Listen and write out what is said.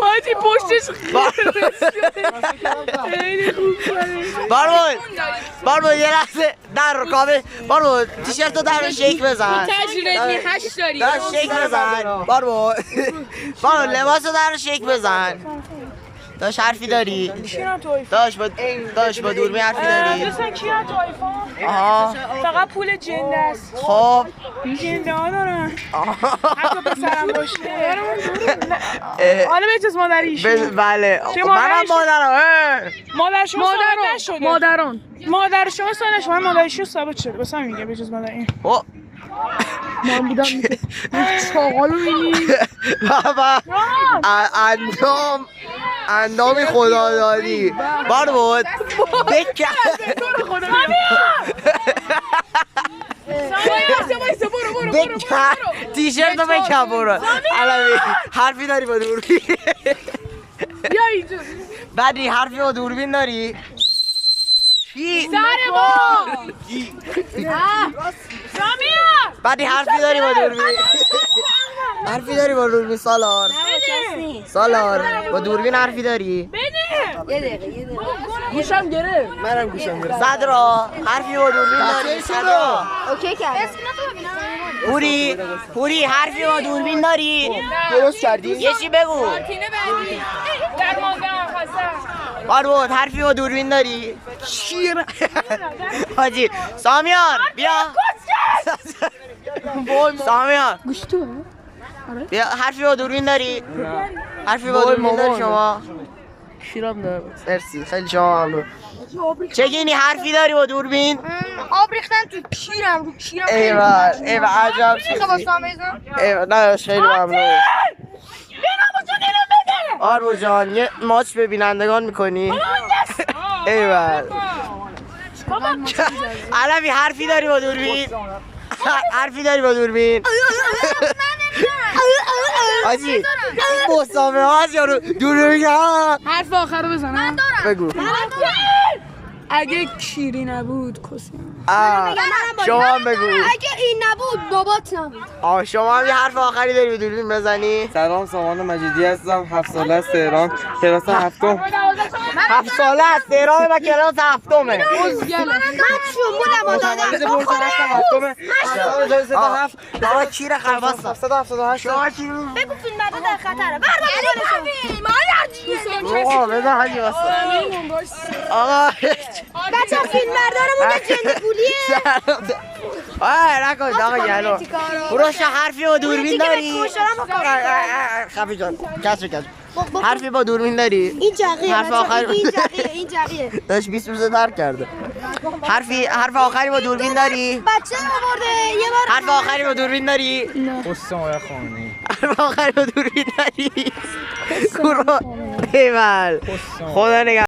حاجی پشتش خیلی خوب بارمون یه لحظه در رو کامل بارمون تیشرت رو در رو شیک بزن تجربه 8 داری در شیک بزن بارمون لباس رو در رو شیک بزن داش حرفی داری؟ داش با دوربین حرفی داری؟ دوستان کی تو آیفون؟ آها فقط پول جنده است خب جنده ها دارن حتی پسرم باشه حالا به جز مادریش بله منم مادر شما ثابت نشده مادر شما ثابت نشده مادرشو ثابت شده بس میگه به جز مادر این من بودم چاقالو می‌بینی بابا اندام خدادادی بارمون بکن تیشرت رو بکن برو علمی حرفی داری با دوربین بعدی حرفی با دوربین داری سر ما بعدی حرفی داری با دوربین حرفی داری با دوربین سالار با دوربین حرفی داری یه دقیقه گوشم گره منم گوشم گره صدرا حرفی با دوربین داری صدرا اوکی کردم پوری حرفی با دوربین داری درست کردی یه چی بگو در ماندم خسته بارود حرفی با دوربین داری شیر حاجی سامیان بیا سامیان گوش تو بیا حرفی با دوربین داری حرفی با دوربین داری شما شیرم داره مرسی خیلی شما ممنون چگینی حرفی داری با دوربین آب ریختن تو کیرم ایوال عجب ایوال نه خیلی ممنون آرو جان یه ماچ به بینندگان میکنی ایوال علمی حرفی داری با دوربین حرفی داری با دوربین آجی مصامه هاست یارو دوربین حرف آخر رو بزنم بگو اگه کیری نبود کسی شما هم بگو اگه این نبود بابات نبود شما هم یه حرف آخری داری به دوربین بزنی سلام سامان مجیدی هستم 7 ساله از تهران کلاس هفتم 7 ساله از تهران و کلاس هفتمه من شمولم دادم آقا کیر خلباست 778 شما چی بگو فیلم مردا در خطره برباد آقا بزن حاجی واسه آقا بچه فیلم مردارمون به جنده پولیه نکن آقا گلو بروش حرفی با دوربین داری خفی جان کسر حرفی با دوربین داری این جاقیه حرف آخر این جاقیه داشت 20 روزه ترک کرده حرف آخری با دوربین داری بچه رو برده یه بار حرف آخری با دوربین داری پست آقای خانمی حرف آخری با دوربین داری ایول خدا نگه